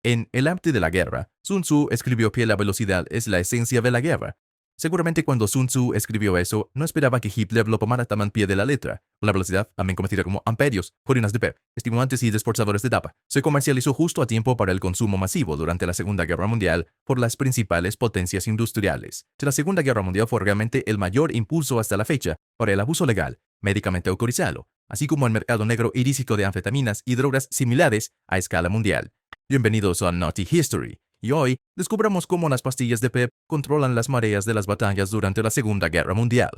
En El arte de la guerra, Sun Tzu escribió que la velocidad es la esencia de la guerra. Seguramente cuando Sun Tzu escribió eso, no esperaba que Hitler lo tomara tan al pie de la letra. La velocidad, también conocida como amperios, coronas de Peer, estimulantes y desforzadores de etapa, se comercializó justo a tiempo para el consumo masivo durante la Segunda Guerra Mundial por las principales potencias industriales. La Segunda Guerra Mundial fue realmente el mayor impulso hasta la fecha para el abuso legal, médicamente autorizado, así como el mercado negro ilícito de anfetaminas y drogas similares a escala mundial. Bienvenidos a Naughty History. Y hoy descubramos cómo las pastillas de PEP controlan las mareas de las batallas durante la Segunda Guerra Mundial.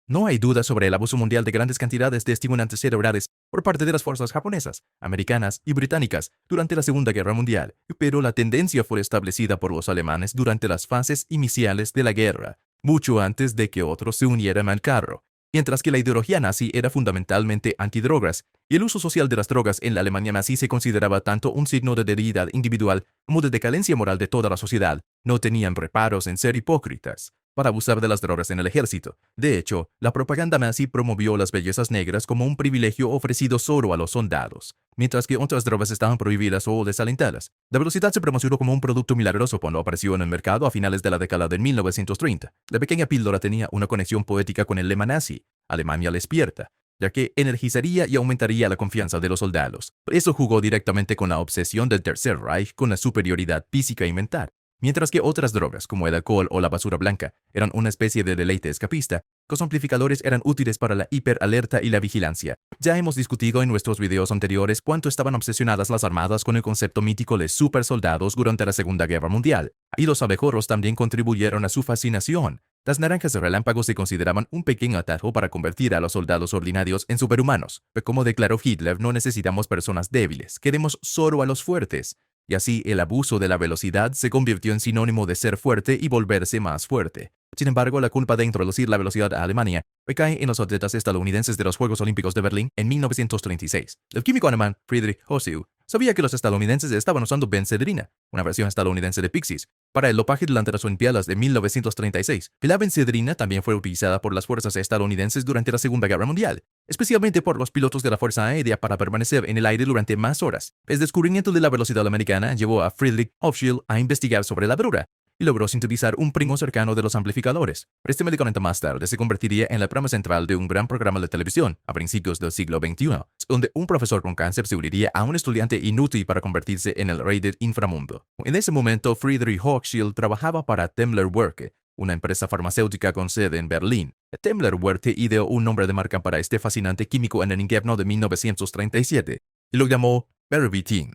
No hay duda sobre el abuso mundial de grandes cantidades de estimulantes cerebrales por parte de las fuerzas japonesas, americanas y británicas durante la Segunda Guerra Mundial, pero la tendencia fue establecida por los alemanes durante las fases iniciales de la guerra, mucho antes de que otros se unieran al carro. Mientras que la ideología nazi era fundamentalmente antidrogas, y el uso social de las drogas en la Alemania nazi se consideraba tanto un signo de debilidad individual como de decadencia moral de toda la sociedad, no tenían reparos en ser hipócritas para abusar de las drogas en el ejército. De hecho, la propaganda nazi promovió las bellezas negras como un privilegio ofrecido solo a los soldados, mientras que otras drogas estaban prohibidas o desalentadas. La velocidad se promocionó como un producto milagroso cuando apareció en el mercado a finales de la década de 1930. La pequeña píldora tenía una conexión poética con el lema nazi, Alemania despierta, ya que energizaría y aumentaría la confianza de los soldados. Eso jugó directamente con la obsesión del Tercer Reich con la superioridad física y mental. Mientras que otras drogas, como el alcohol o la basura blanca, eran una especie de deleite escapista, los amplificadores eran útiles para la hiperalerta y la vigilancia. Ya hemos discutido en nuestros videos anteriores cuánto estaban obsesionadas las armadas con el concepto mítico de supersoldados durante la Segunda Guerra Mundial, y los abejorros también contribuyeron a su fascinación. Las naranjas de relámpago se consideraban un pequeño atajo para convertir a los soldados ordinarios en superhumanos, pero como declaró Hitler, no necesitamos personas débiles, queremos solo a los fuertes. Y así el abuso de la velocidad se convirtió en sinónimo de ser fuerte y volverse más fuerte. Sin embargo, la culpa de introducir la velocidad a Alemania recae en los atletas estadounidenses de los Juegos Olímpicos de Berlín en 1936. El químico alemán Friedrich Hossel sabía que los estadounidenses estaban usando benzedrina, una versión estadounidense de Pixies, para el dopaje durante las Olimpiadas de 1936. La benzedrina también fue utilizada por las fuerzas estadounidenses durante la Segunda Guerra Mundial, especialmente por los pilotos de la Fuerza Aérea para permanecer en el aire durante más horas. El descubrimiento de la velocidad americana llevó a Friedrich Hochschild a investigar sobre la droga y logró sintetizar un primo cercano de los amplificadores. Este medicamento más tarde se convertiría en la trama central de un gran programa de televisión a principios del siglo XXI, donde un profesor con cáncer se uniría a un estudiante inútil para convertirse en el rey del inframundo. En ese momento, Friedrich Hochschild trabajaba para Temmler Werke, una empresa farmacéutica con sede en Berlín. Temmler Werke ideó un nombre de marca para este fascinante químico en el invierno de 1937 y lo llamó Pervitin.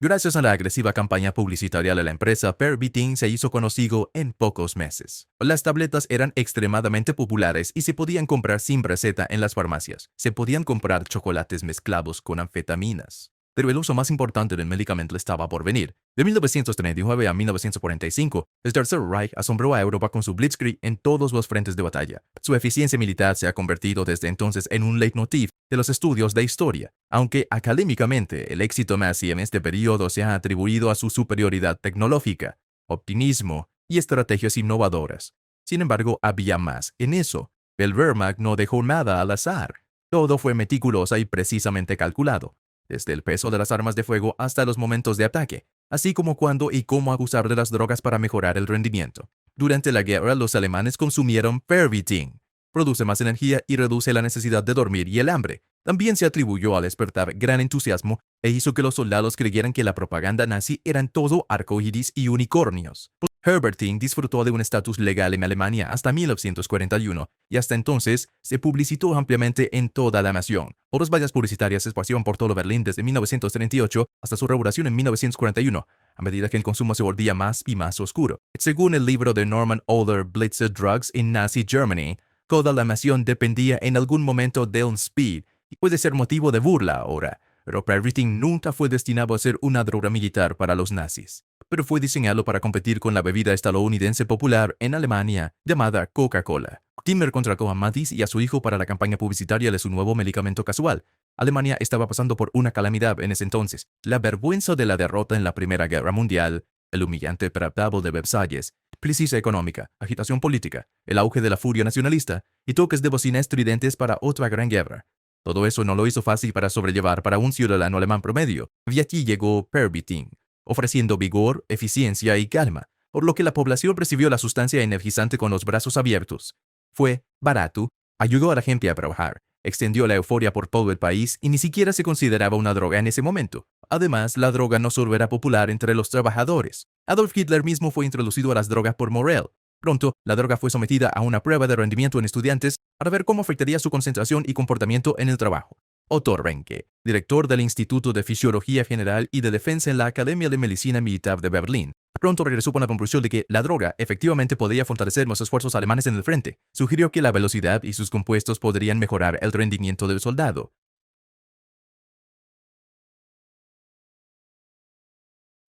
Gracias a la agresiva campaña publicitaria de la empresa, Pervitin se hizo conocido en pocos meses. Las tabletas eran extremadamente populares y se podían comprar sin receta en las farmacias. Se podían comprar chocolates mezclados con anfetaminas. Pero el uso más importante del medicamento estaba por venir. De 1939 a 1945, el Tercer Reich asombró a Europa con su Blitzkrieg en todos los frentes de batalla. Su eficiencia militar se ha convertido desde entonces en un leitmotiv de los estudios de historia, aunque académicamente el éxito nazi en este periodo se ha atribuido a su superioridad tecnológica, optimismo y estrategias innovadoras. Sin embargo, había más en eso. El Wehrmacht no dejó nada al azar. Todo fue meticuloso y precisamente calculado, desde el peso de las armas de fuego hasta los momentos de ataque, así como cuándo y cómo abusar de las drogas para mejorar el rendimiento. Durante la guerra, los alemanes consumieron Pervitin. Produce más energía y reduce la necesidad de dormir y el hambre. También se atribuyó al despertar gran entusiasmo e hizo que los soldados creyeran que la propaganda nazi eran todo arcoíris y unicornios. Herbertin disfrutó de un estatus legal en Alemania hasta 1941 y hasta entonces se publicitó ampliamente en toda la nación. Otras vallas publicitarias se esparcieron por todo Berlín desde 1938 hasta su regulación en 1941, a medida que el consumo se volvía más y más oscuro. Según el libro de Norman Oder, Blitzed Drugs in Nazi Germany, toda la nación dependía en algún momento del speed y puede ser motivo de burla ahora. Pero Pervitin nunca fue destinado a ser una droga militar para los nazis, pero fue diseñado para competir con la bebida estadounidense popular en Alemania llamada Coca-Cola. Timmer contrató a Mattis y a su hijo para la campaña publicitaria de su nuevo medicamento casual. Alemania estaba pasando por una calamidad en ese entonces: la vergüenza de la derrota en la Primera Guerra Mundial, el humillante tratado de Versalles, crisis económica, agitación política, el auge de la furia nacionalista y toques de bocina estridentes para otra gran guerra. Todo eso no lo hizo fácil para sobrellevar para un ciudadano alemán promedio, y aquí llegó Pervitin, ofreciendo vigor, eficiencia y calma, por lo que la población recibió la sustancia energizante con los brazos abiertos. Fue barato, ayudó a la gente a trabajar, extendió la euforia por todo el país y ni siquiera se consideraba una droga en ese momento. Además, la droga no solo era popular entre los trabajadores. Adolf Hitler mismo fue introducido a las drogas por Morell. Pronto, la droga fue sometida a una prueba de rendimiento en estudiantes para ver cómo afectaría su concentración y comportamiento en el trabajo. Otto Ranke, director del Instituto de Fisiología General y de Defensa en la Academia de Medicina Militar de Berlín, pronto regresó con la conclusión de que la droga efectivamente podría fortalecer los esfuerzos alemanes en el frente. Sugirió que la velocidad y sus compuestos podrían mejorar el rendimiento del soldado.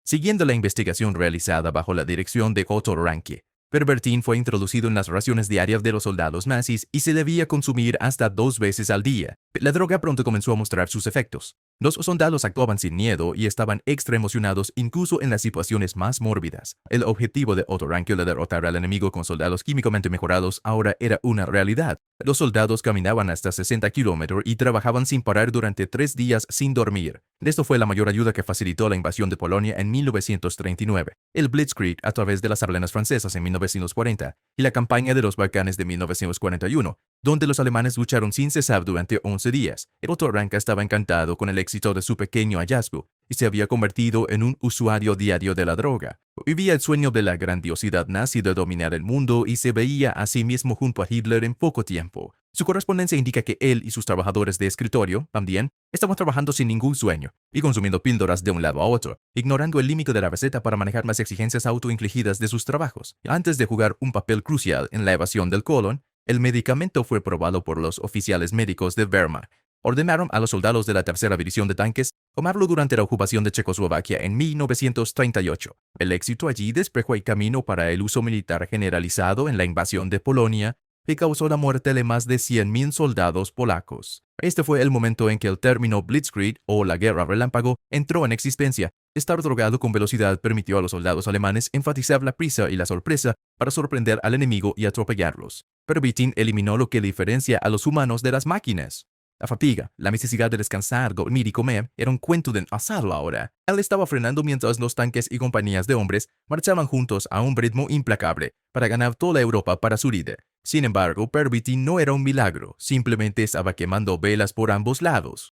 Siguiendo la investigación realizada bajo la dirección de Otto Ranke, Pervitin fue introducido en las raciones diarias de los soldados nazis y se debía consumir hasta 2 veces al día. La droga pronto comenzó a mostrar sus efectos. Los soldados actuaban sin miedo y estaban extra emocionados incluso en las situaciones más mórbidas. El objetivo de Otto Ranke de derrotar al enemigo con soldados químicamente mejorados ahora era una realidad. Los soldados caminaban hasta 60 kilómetros y trabajaban sin parar durante 3 días sin dormir. Esto fue la mayor ayuda que facilitó la invasión de Polonia en 1939, el Blitzkrieg a través de las Ardenas francesas en 1940 y la campaña de los Balcanes de 1941, donde los alemanes lucharon sin cesar durante 11 días. Otto Ranke estaba encantado con el éxito de su pequeño hallazgo y se había convertido en un usuario diario de la droga. Vivía el sueño de la grandiosidad nazi de dominar el mundo y se veía a sí mismo junto a Hitler en poco tiempo. Su correspondencia indica que él y sus trabajadores de escritorio, también, estaban trabajando sin ningún sueño y consumiendo píldoras de un lado a otro, ignorando el límite de la receta para manejar las exigencias autoinfligidas de sus trabajos. Antes de jugar un papel crucial en la evasión del colon, el medicamento fue probado por los oficiales médicos de Wehrmacht. Ordenaron a los soldados de la tercera división de tanques tomarlo durante la ocupación de Checoslovaquia en 1938. El éxito allí despejó el camino para el uso militar generalizado en la invasión de Polonia, que causó la muerte de más de 100.000 soldados polacos. Este fue el momento en que el término Blitzkrieg o la guerra relámpago entró en existencia. Estar drogado con velocidad permitió a los soldados alemanes enfatizar la prisa y la sorpresa para sorprender al enemigo y atropellarlos. Pervitin eliminó lo que diferencia a los humanos de las máquinas. La fatiga, la necesidad de descansar, dormir y comer era un cuento del pasado ahora. Él estaba frenando mientras los tanques y compañías de hombres marchaban juntos a un ritmo implacable para ganar toda Europa para su líder. Sin embargo, Pervitin no era un milagro, simplemente estaba quemando velas por ambos lados.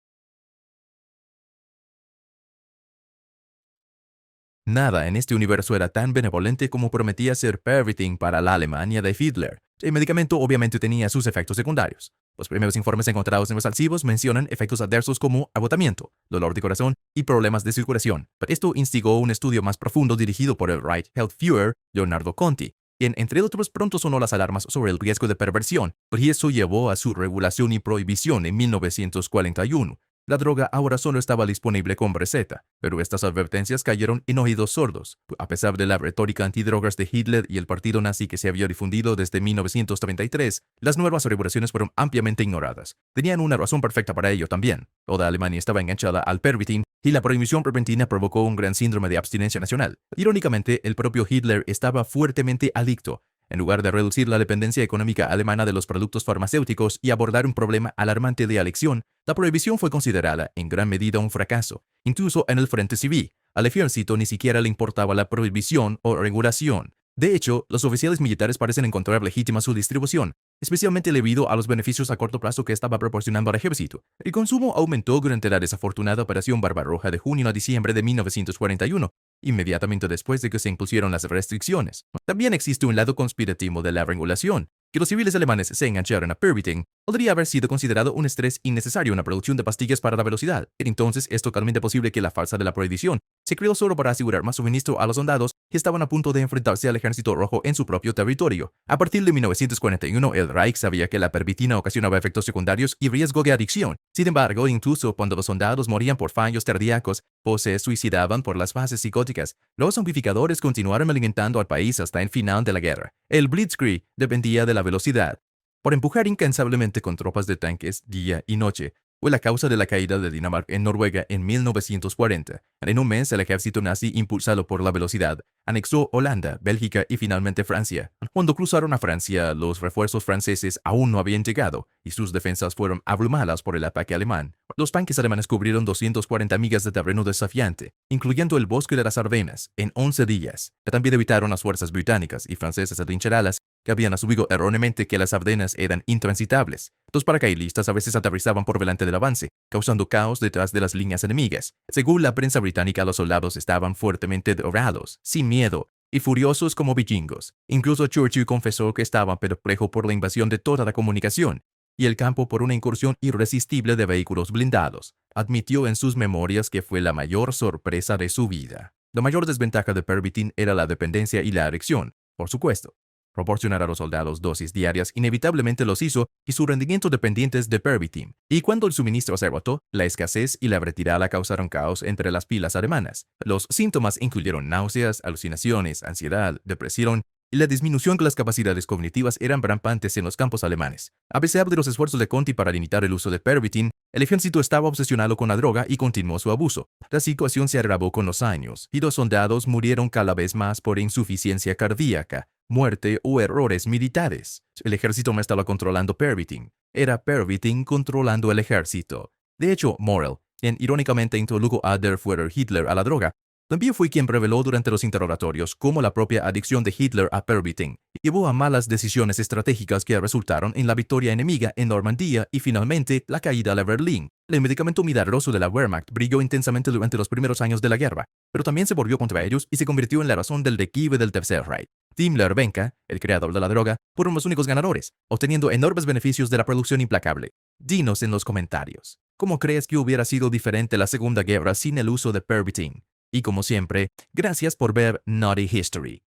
Nada en este universo era tan benevolente como prometía ser Pervitin para la Alemania de Hitler. El medicamento obviamente tenía sus efectos secundarios. Los primeros informes encontrados en los archivos mencionan efectos adversos como agotamiento, dolor de corazón y problemas de circulación. Pero esto instigó un estudio más profundo dirigido por el Reichsfeldführer Leonardo Conti, quien entre otros pronto sonó las alarmas sobre el riesgo de perversión, y eso llevó a su regulación y prohibición en 1941. La droga ahora solo estaba disponible con receta, pero estas advertencias cayeron en oídos sordos. A pesar de la retórica antidrogas de Hitler y el partido nazi que se había difundido desde 1933, las nuevas regulaciones fueron ampliamente ignoradas. Tenían una razón perfecta para ello también. Toda Alemania estaba enganchada al Pervitin y la prohibición repentina provocó un gran síndrome de abstinencia nacional. Irónicamente, el propio Hitler estaba fuertemente adicto. En lugar de reducir la dependencia económica alemana de los productos farmacéuticos y abordar un problema alarmante de adicción, la prohibición fue considerada en gran medida un fracaso, incluso en el frente civil. Al ejército ni siquiera le importaba la prohibición o regulación. De hecho, los oficiales militares parecen encontrar legítima su distribución, especialmente debido a los beneficios a corto plazo que estaba proporcionando al ejército. El consumo aumentó durante la desafortunada Operación Barbarroja de junio a diciembre de 1941, inmediatamente después de que se impusieron las restricciones. También existe un lado conspirativo de la regulación. Que los civiles alemanes se engancharan a Pervitin podría haber sido considerado un estrés innecesario en la producción de pastillas para la velocidad. Entonces es totalmente posible que la farsa de la prohibición se creó solo para asegurar más suministro a los soldados que estaban a punto de enfrentarse al ejército rojo en su propio territorio. A partir de 1941, el Reich sabía que la pervitina ocasionaba efectos secundarios y riesgo de adicción. Sin embargo, incluso cuando los soldados morían por fallos cardíacos o se suicidaban por las fases psicóticas, los amplificadores continuaron alimentando al país hasta el final de la guerra. El Blitzkrieg dependía de la velocidad. Por empujar incansablemente con tropas de tanques día y noche, fue la causa de la caída de Dinamarca en Noruega en 1940. En un mes, el ejército nazi, impulsado por la velocidad, anexó Holanda, Bélgica y finalmente Francia. Cuando cruzaron a Francia, los refuerzos franceses aún no habían llegado y sus defensas fueron abrumadas por el ataque alemán. Los tanques alemanes cubrieron 240 millas de terreno desafiante, incluyendo el bosque de las Ardenas, en 11 días. También evitaron las fuerzas británicas y francesas atrincheradas que habían asumido erróneamente que las Ardenas eran intransitables. Los paracaidistas a veces aterrizaban por delante del avance, causando caos detrás de las líneas enemigas. Según la prensa británica, los soldados estaban fuertemente drogados, sin miedo, y furiosos como vikingos. Incluso Churchill confesó que estaba perplejo por la invasión de toda la comunicación y el campo por una incursión irresistible de vehículos blindados. Admitió en sus memorias que fue la mayor sorpresa de su vida. La mayor desventaja de Pervitin era la dependencia y la erección, por supuesto. Proporcionar a los soldados dosis diarias inevitablemente los hizo y su rendimiento dependientes de Pervitin. Y cuando el suministro se agotó, la escasez y la retirada causaron caos entre las filas alemanas. Los síntomas incluyeron náuseas, alucinaciones, ansiedad, depresión y la disminución de las capacidades cognitivas eran rampantes en los campos alemanes. A pesar de los esfuerzos de Conti para limitar el uso de Pervitin, el ejército estaba obsesionado con la droga y continuó su abuso. La situación se agravó con los años y los soldados murieron cada vez más por insuficiencia cardíaca, muerte o errores militares. El ejército no estaba controlando Pervitin, era Pervitin controlando el ejército. De hecho, Morell, quien irónicamente introdujo a Der Führer Hitler a la droga, también fue quien reveló durante los interrogatorios cómo la propia adicción de Hitler a Pervitin llevó a malas decisiones estratégicas que resultaron en la victoria enemiga en Normandía y finalmente la caída de Berlín. El medicamento milagroso de la Wehrmacht brilló intensamente durante los primeros años de la guerra, pero también se volvió contra ellos y se convirtió en la razón del declive del Tercer Reich. Tim Lerbenka, el creador de la droga, fueron los únicos ganadores, obteniendo enormes beneficios de la producción implacable. Dinos en los comentarios, ¿cómo crees que hubiera sido diferente la Segunda Guerra sin el uso de Pervitin? Y como siempre, gracias por ver Naughty History.